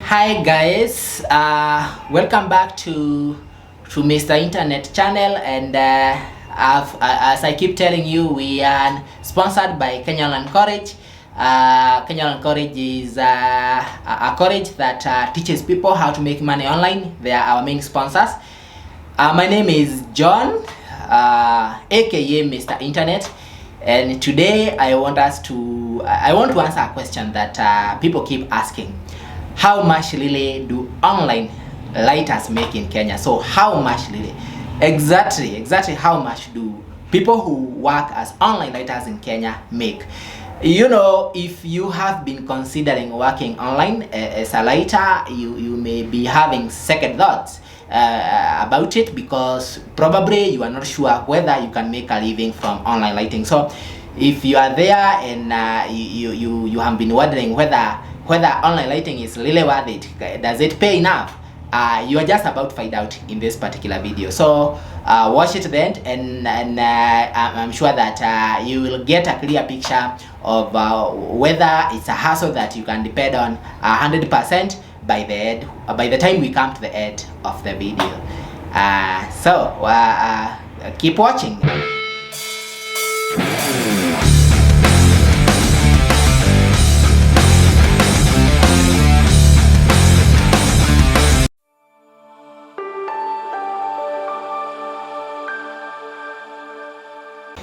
Hi guys, welcome back to Mr. Internet channel, and as I keep telling you, we are sponsored by Kenya Online College. Kenya Online College is a college that teaches people how to make money online. They are our main sponsors. My name is John, aka Mr. Internet, and today I want to answer a question that people keep asking. How much really do online lighters make in Kenya? So how much really? Exactly how much do people who work as online lighters in Kenya make? You know, if you have been considering working online as a lighter, you may be having second thoughts about it, because probably you are not sure whether you can make a living from online lighting. So if you are there and you have been wondering whether online lighting is really worth it, does it pay enough, you are just about to find out in this particular video. So watch it then, and I'm sure that you will get a clear picture of whether it's a hustle that you can depend on 100% by the time we come to the end of the video. So keep watching.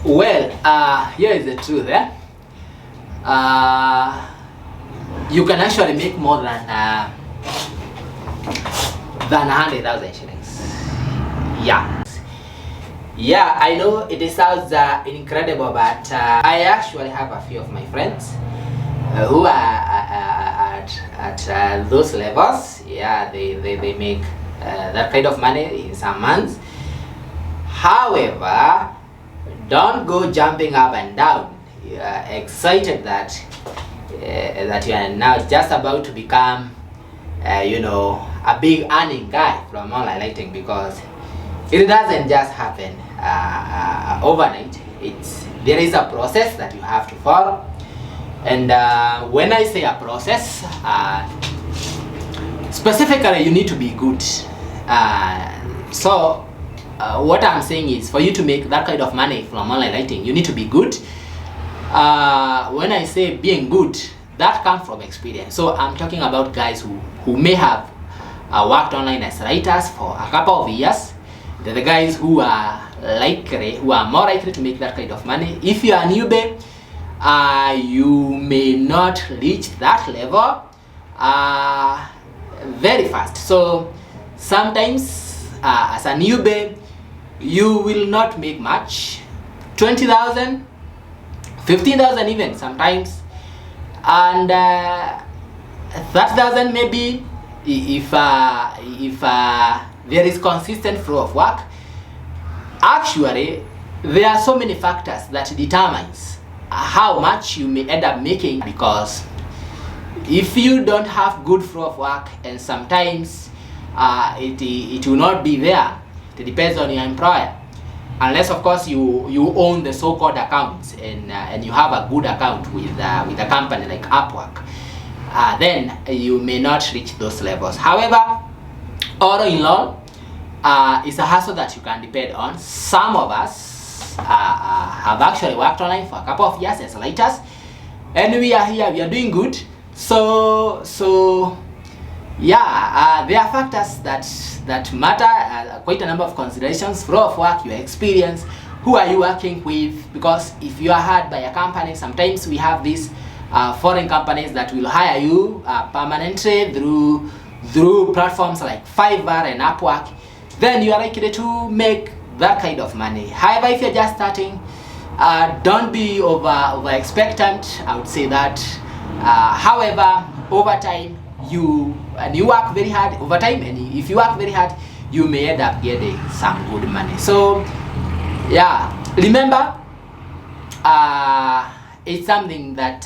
Well, here is the truth. You can actually make more than 100,000 shillings. Yeah, I know it sounds incredible, but I actually have a few of my friends who are at those levels. Yeah, they make that kind of money in some months. However, don't go jumping up and down. You are excited that you are now just about to become, a big earning guy from online lighting, because it doesn't just happen overnight. There is a process that you have to follow, and when I say a process, specifically you need to be good. So what I'm saying is, for you to make that kind of money from online lighting, you need to be good. When I say being good, that comes from experience. So I'm talking about guys who may have worked online as writers for a couple of years. They're the guys who are more likely to make that kind of money. If you are a newbie, you may not reach that level very fast. So sometimes as a newbie, you will not make much, 20,000, 15,000 even sometimes, and 30,000 maybe if there is consistent flow of work. Actually, there are so many factors that determines how much you may end up making, because if you don't have good flow of work, and sometimes it will not be there. It depends on your employer, unless of course you own the so-called accounts and you have a good account with a company like Upwork. Then you may not reach those levels. However, all in all, it's a hustle that you can depend on. Some of us have actually worked online for a couple of years as lighters, and we are here, we are doing good. So yeah, there are factors that matter, quite a number of considerations: flow of work, your experience, who are you working with. Because if you are hired by a company, sometimes we have these foreign companies that will hire you permanently through platforms like Fiverr and Upwork. Then you are likely to make that kind of money. However, if you're just starting, don't be over expectant, I would say that. However, over time, you work very hard over time, and if you work very hard, you may end up getting some good money. So yeah, remember, it's something that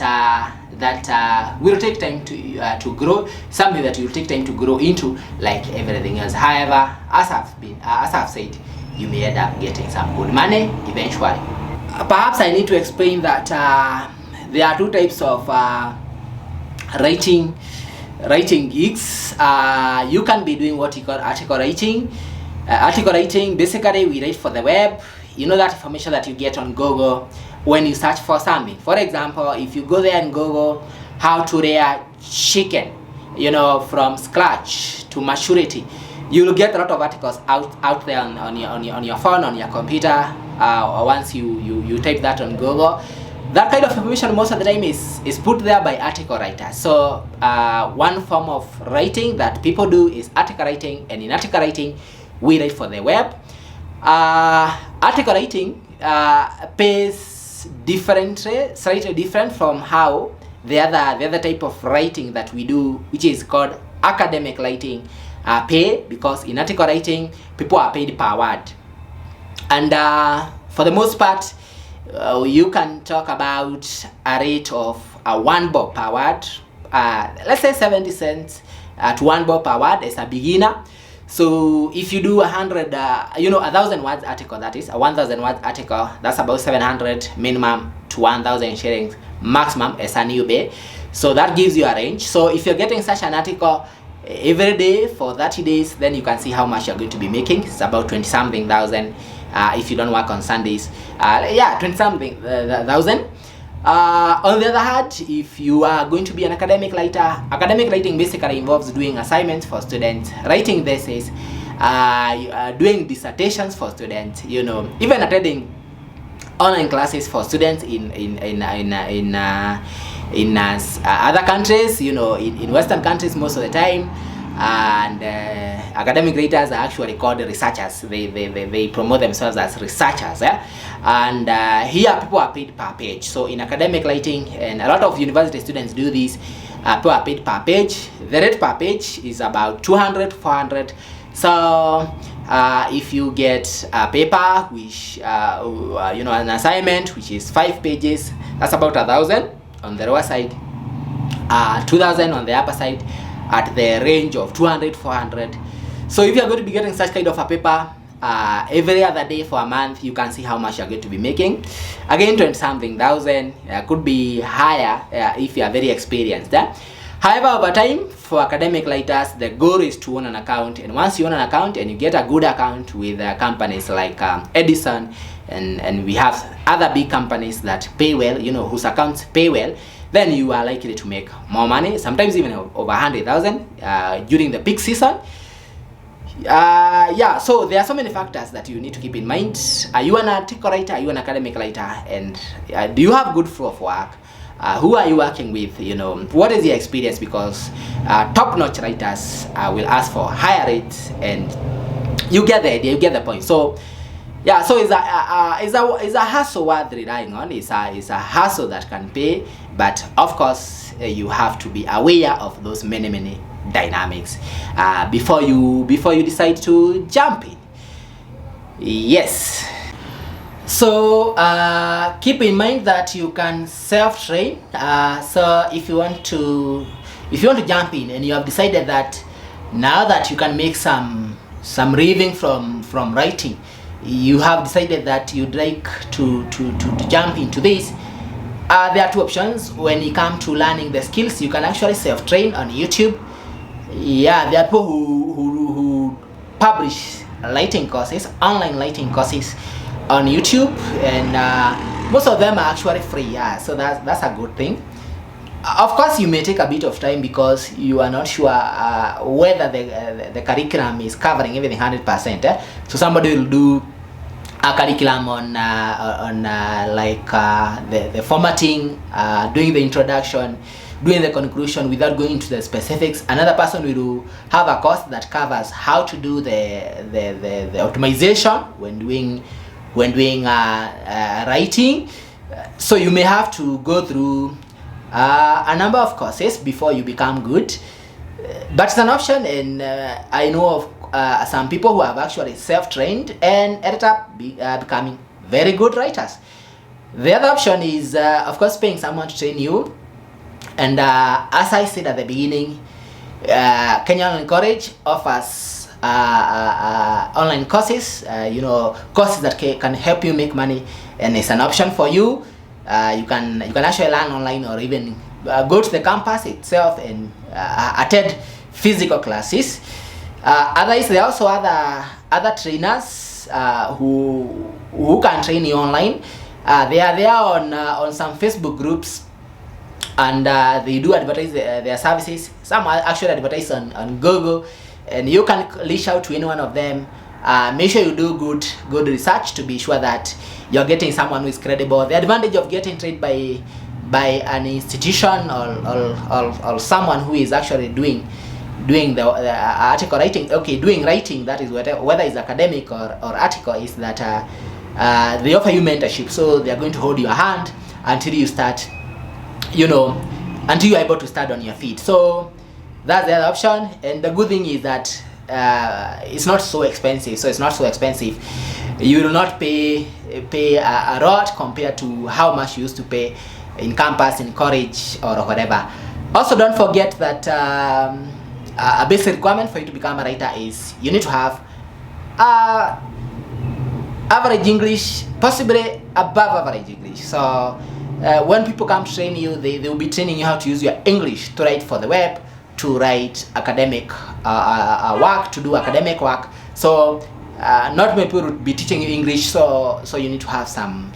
will take time to grow, something that will take time to grow into, like everything else. However, as I've said, you may end up getting some good money eventually. Perhaps I need to explain that there are two types of writing writing gigs. You can be doing what you call article writing. Article writing, basically we write for the web. You know that information that you get on Google when you search for something. For example, if you go there and Google how to rear chicken, you know, from scratch to maturity, you will get a lot of articles out there on your phone, on your computer. Once you type that on Google, that kind of information most of the time is put there by article writers. So one form of writing that people do is article writing, and in article writing we write for the web. Article writing pays differently, slightly different from how the other type of writing that we do, which is called academic writing, pay, because in article writing people are paid per word, and for the most part you can talk about a rate of 1 bob per word, let's say 70 cents to 1 bob per word as a beginner. So if you do 100, 1,000 words article, that is a 1,000 words article, that's about 700 minimum to 1,000 shillings maximum as a newbie. So that gives you a range. So if you're getting such an article every day for 30 days, then you can see how much you're going to be making. It's about 20 something thousand if you don't work on Sundays. 20 something thousand. On the other hand, if you are going to be an academic writer, academic writing basically involves doing assignments for students, writing essays, doing dissertations for students, you know, even attending online classes for students in other countries, you know, in Western countries most of the time. And academic writers are actually called researchers. They promote themselves as researchers, and here people are paid per page. So in academic writing, and a lot of university students do this, people are paid per page. The rate per page is about 200, 400. So if you get a paper which an assignment which is 5 pages, that's about 1,000 on the lower side, 2,000 on the upper side, at the range of 200, 400. So if you're going to be getting such kind of a paper every other day for a month, you can see how much you're going to be making. Again, 20 something thousand, could be higher if you are very experienced. However, over time, for academic writers, the goal is to own an account, and once you own an account and you get a good account with companies like Edison, and we have other big companies that pay well, you know, whose accounts pay well, then you are likely to make more money, sometimes even over 100,000 during the peak season. So there are so many factors that you need to keep in mind. Are you an article writer? Are you an academic writer? And do you have good flow of work? Who are you working with? You know, what is your experience? Because top-notch writers will ask for higher rates, and you get the idea, you get the point. So yeah, so it's a hustle worth relying on. It's a hustle that can pay, but of course you have to be aware of those many dynamics before you decide to jump in. Yes. So keep in mind that you can self-train. So if you want to jump in and you have decided that now that you can make some living from writing, you have decided that you'd like to jump into this, there are two options. When you come to learning the skills, you can actually self-train on YouTube. Yeah, there are people who publish writing courses, online writing courses on YouTube, and most of them are actually free. Yeah, so that's a good thing. Of course, you may take a bit of time because you are not sure whether the curriculum is covering everything 100%. So somebody will do a curriculum on the formatting, doing the introduction, doing the conclusion without going into the specifics. Another person will have a course that covers how to do the optimization when doing writing. So you may have to go through a number of courses before you become good, but it's an option, and I know of some people who have actually self-trained and ended up becoming very good writers. The other option is of course paying someone to train you, and as I said at the beginning, Kenya Online College offers online courses, courses that can help you make money, and it's an option for you. You can actually learn online or even go to the campus itself and attend physical classes. Otherwise, there are also other trainers who can train you online. They are there on some Facebook groups, and they do advertise their services. Some are actually advertise on Google, and you can reach out to any one of them. Make sure you do good research to be sure that you're getting someone who is credible. The advantage of getting trained by an institution or someone who is actually doing the article writing, doing writing, that is whether it's academic or article, is that they offer you mentorship. So they are going to hold your hand until you start, until you are able to stand on your feet. So that's the other option. And the good thing is that it's not so expensive. You will not pay a lot compared to how much you used to pay in campus, in college, or whatever. Also, don't forget that a basic requirement for you to become a writer is you need to have average English, possibly above average English. So when people come to train you, they will be training you how to use your English to write for the web, to write academic work, to do academic work. So not many people would be teaching you English, so you need to have some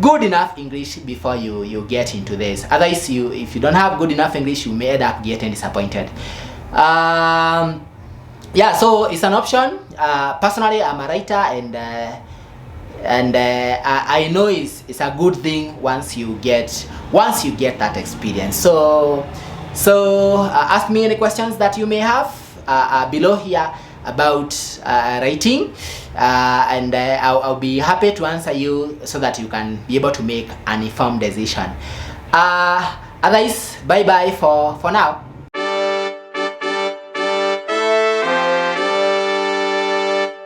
good enough English before you get into this. Otherwise, if you don't have good enough English, you may end up getting disappointed. Yeah, so it's an option. Personally, I'm a writer, and I know it's a good thing once you get that experience. So ask me any questions that you may have below here about writing, and I'll be happy to answer you so that you can be able to make an informed decision. Otherwise, bye bye for now.